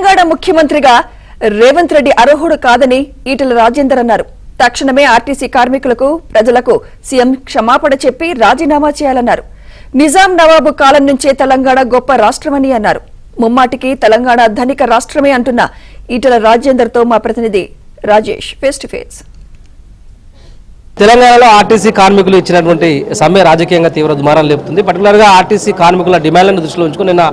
తెలంగాణ ముఖ్యమంత్రిగా రేవంత్ రెడ్డి అర్హుడు కాదని ఈటెల రాజేందర్ అన్నారు. తక్షణమే ఆర్టీసీ కార్మికులకు ప్రజలకు సీఎం క్షమాపణ చెప్పి రాజీనామా చేయాలన్నారు. నిజాం నవాబు కాలం నుంచే తెలంగాణ గొప్ప రాష్ట్రమని అన్నారు. ముమ్మాటికి తెలంగాణ ధనిక రాష్ట్రమే అంటున్న ఈటెల రాజేందర్ తో మా ప్రతినిధి రాజేష్ ఫేస్ టు ఫేస్. తెలంగాణలో ఆర్టీసీ కార్మికులు ఇచ్చినటువంటి సమ్మె రాజకీయంగా తీవ్ర దుమారం లేపుతుంది. పర్టికులర్గా ఆర్టీసీ కార్మికుల డిమాండ్లను దృష్టిలో ఉంచుకుని నిన్న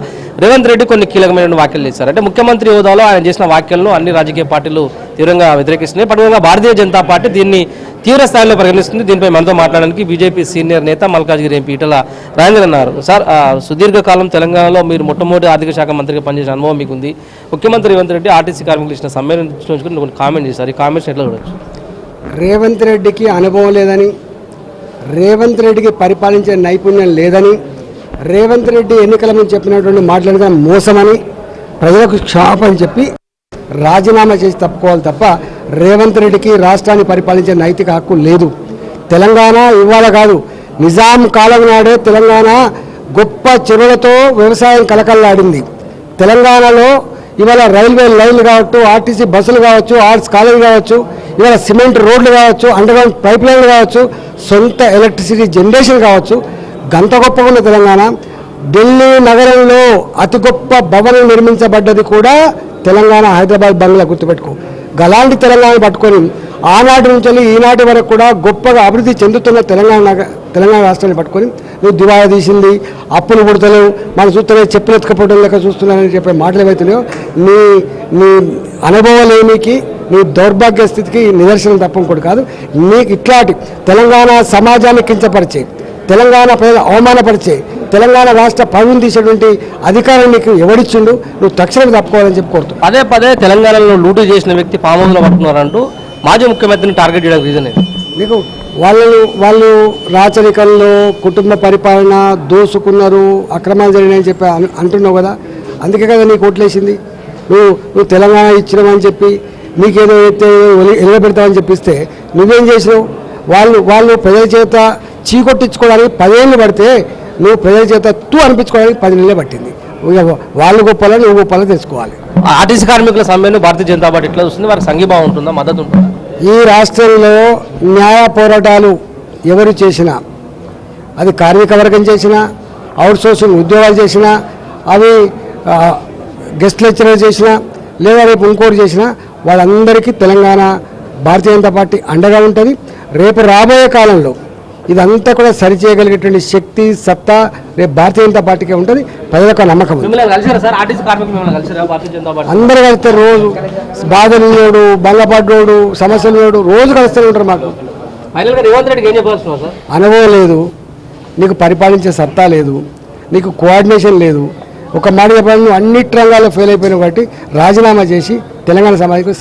రేవంత్ రెడ్డి కొన్ని కీలకమైన వ్యాఖ్యలు చేశారు. అంటే ముఖ్యమంత్రి హోదాలో ఆయన చేసిన వ్యాఖ్యలను అన్ని రాజకీయ పార్టీలు తీవ్రంగా వ్యతిరేకిస్తున్నాయి. పర్టికులర్గా భారతీయ జనతా పార్టీ దీన్ని తీవ్ర స్థాయిలో పరిగణిస్తుంది. దీనిపై మనతో మాట్లాడడానికి బీజేపీ సీనియర్ నేత మల్కాజ్గిరి ఎంపీ ఈటెల రాజేందర్ అన్నారు. సార్, సుదీర్ఘకాలం తెలంగాణలో మీరు మొట్టమొదటి ఆర్థిక శాఖ మంత్రిగా పనిచేసిన అనుభవం మీకు ఉంది. ముఖ్యమంత్రి రేవంత్ రెడ్డి ఆర్టీసీ కార్మికులు ఇచ్చిన సమ్మెను దృష్టిలో ఉంచుకుని కొన్ని కామెంట్ చేశారు. ఈ కామెంట్స్ ఎట్లా చూడొచ్చు? రేవంత్ రెడ్డికి అనుభవం లేదని, రేవంత్ రెడ్డికి పరిపాలించే నైపుణ్యం లేదని, రేవంత్ రెడ్డి ఎన్నికల ముందు చెప్పినటువంటి మాట్లాడిన మోసమని ప్రజలకు క్షమాపణ చెప్పి రాజీనామా చేసి తప్పుకోవాలి తప్ప రేవంత్ రెడ్డికి రాష్ట్రాన్ని పరిపాలించే నైతిక హక్కు లేదు. తెలంగాణ ఇవాళ కాదు, నిజాం కాలం నాడే తెలంగాణ గొప్ప చెరువులతో వ్యవసాయం కలకల్లాడింది. తెలంగాణలో ఇవాళ రైల్వే లైన్లు కావచ్చు, ఆర్టీసీ బస్సులు కావచ్చు, ఆర్ట్స్ కాలేజీ కావచ్చు, ఇవాళ సిమెంట్ రోడ్లు కావచ్చు, అండర్గ్రౌండ్ పైప్ లైన్లు కావచ్చు, సొంత ఎలక్ట్రిసిటీ జనరేషన్ కావచ్చు, గంత గొప్పగా ఉన్న తెలంగాణ. ఢిల్లీ నగరంలో అతి గొప్ప భవనం నిర్మించబడ్డది కూడా తెలంగాణ, హైదరాబాద్ బంగ్లా గుర్తుపెట్టుకో. అలాంటి తెలంగాణ పట్టుకొని ఆనాటి నుంచి ఈనాటి వరకు కూడా గొప్పగా అభివృద్ధి చెందుతున్న తెలంగాణ రాష్ట్రాన్ని పట్టుకొని నువ్వు దివాళా తీసింది, అప్పులు పుడతలేవు, మన చూస్తూనే చెప్పులు ఎత్తుకపోవడం లెక్క చూస్తున్నానని చెప్పే మాటలు ఏవైతున్నాయో నీ నీ అనుభవలేమికి, నీ దౌర్భాగ్య స్థితికి నిదర్శనం తప్ప ఇంకోటి కాదు. నీకు ఇట్లాంటి తెలంగాణ సమాజాన్ని కించపరిచే, తెలంగాణ ప్రజలు అవమానపరిచే, తెలంగాణ రాష్ట్ర పనులు తీసేటువంటి అధికారం నీకు ఎవరిచ్చిండు? నువ్వు తక్షణం తప్పుకోవాలని చెప్పి కోరుతూ పదే పదే తెలంగాణలో లూటు చేసిన వ్యక్తి పాములో పట్టుకున్నారంటూ మాజీ ముఖ్యమంత్రిని టార్గెట్ చేయడానికి రీజన్ ఏంటి? నీకు వాళ్ళు రాచరికంలో కుటుంబ పరిపాలన దోసుకున్నారు, అక్రమాలు జరిగినాయని చెప్పి అంటున్నావు కదా. అందుకే కదా నీకు ఓట్లేసింది. నువ్వు తెలంగాణ ఇచ్చినావని చెప్పి నీకేదో అయితే ఎలగబెడతామని చెప్పిస్తే నువ్వేం చేసినావు? వాళ్ళు ప్రజల చేత చీకొట్టించుకోవడానికి 10 ఏళ్ళు పడితే నువ్వు ప్రజల చేత అనిపించుకోవడానికి 10 నెలలే పట్టింది. వాళ్ళు గొప్పలో నువ్వు గొప్పలో తెచ్చుకోవాలి. ఆర్టీసీ కార్మికుల సమ్మెను భారతీయ జనతా పార్టీ ఎట్లా చూస్తుంది? వారికి సంఘీభావం ఉంటుందా, మద్దతు ఉంటుందా? ఈ రాష్ట్రంలో న్యాయ పోరాటాలు ఎవరు చేసినా, అది కార్మిక వర్గం చేసినా, అవుట్సోర్సింగ్ ఉద్యోగాలు చేసినా, అవి గెస్ట్ లెక్చరర్ చేసినా, లేదా రేపు ఇంకోటి చేసినా, వాళ్ళందరికీ తెలంగాణ భారతీయ జనతా పార్టీ అండగా ఉంటుంది. రేపు రాబోయే కాలంలో ఇదంతా కూడా సరిచేయగలిగేటువంటి శక్తి, సత్తా రేపు భారతీయ జనతా పార్టీకే ఉంటుంది. ప్రజలకు నమ్మకం. అందరూ కలిస్తే రోజు బాధలున్నాడు, బంగపడ్డోడు, సమస్యలు రోజు కలుస్తూనే ఉంటారు. మాకు అనుభవం లేదు, నీకు పరిపాలించే సత్తా లేదు, నీకు కోఆర్డినేషన్ లేదు. ఒక మాట చెప్పాలి, నువ్వు అన్నిటి రంగాల్లో ఫెయిల్ అయిపోయినావు కాబట్టి రాజీనామా చేసి తెలంగాణ సమాజానికి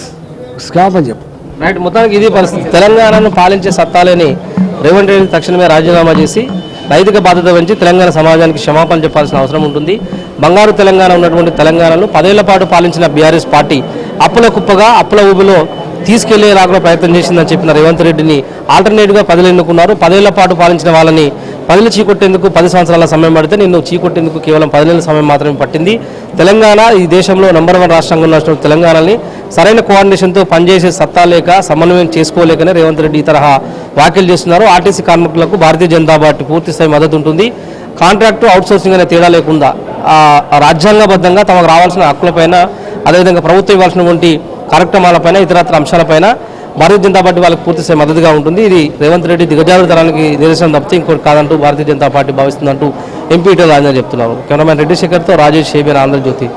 క్షమాపణ చెప్పు. రైట్, మొత్తానికి ఇది పరిస్థితి. తెలంగాణను పాలించే సత్తాలేని రేవంత్ రెడ్డి తక్షణమే రాజీనామా చేసి నైతిక బాధ్యత వహించి తెలంగాణ సమాజానికి క్షమాపణ చెప్పాల్సిన అవసరం ఉంటుంది. బంగారు తెలంగాణ ఉన్నటువంటి తెలంగాణను 10 ఏళ్ల పాటు పాలించిన బీఆర్ఎస్ పార్టీ అప్పుల కుప్పగా, అప్పుల ఊబిలో తీసుకెళ్లేలాగా ప్రయత్నం చేసిందని చెప్పిన రేవంత్ రెడ్డిని ఆల్టర్నేటివ్గా ప్రజలు ఎన్నుకున్నారు. 10 ఏళ్ల పాటు పాలించిన వాళ్ళని ప్రజలు చీకొట్టేందుకు 10 సంవత్సరాల సమయం పడితే నిన్ను చీకొట్టేందుకు కేవలం 10 నెలల సమయం మాత్రమే పట్టింది. తెలంగాణ ఈ దేశంలో నంబర్ 1 రాష్ట్రంగా ఉన్న తెలంగాణని సరైన కోఆర్డినేషన్తో పనిచేసే సత్తా లేక, సమన్వయం చేసుకోలేకనే రేవంత్ రెడ్డి ఈ తరహా వ్యాఖ్యలు చేస్తున్నారు. ఆర్టీసీ కార్మికులకు భారతీయ జనతా పార్టీ పూర్తి స్థాయి మద్దతు ఉంటుంది. కాంట్రాక్టు, అవుట్సోర్సింగ్ అనే తేడా లేకుండా రాజ్యాంగబద్ధంగా తమకు రావాల్సిన హక్కులపైన, అదేవిధంగా ప్రభుత్వం ఇవ్వాల్సినటువంటి కార్యక్రమాలపైన, ఇతరత్ర అంశాలపైన భారతీయ జనతా పార్టీ వాళ్ళకి పూర్తి స్థాయి మద్దతుగా ఉంటుంది. ఇది రేవంత్ రెడ్డి దిగజారుతనానికి నిదర్శనం తప్పితే ఇంకోటి కాదంటూ భారతీయ జనతా పార్టీ భావిస్తుందంటూ ఎంపీ ఈటెల రాజేందర్ చెప్తున్నారు. కెమెరామెన్ రెడ్డి శేఖర్తో రాజేష్, షేబియన్, ఆంధ్రజ్యోతి.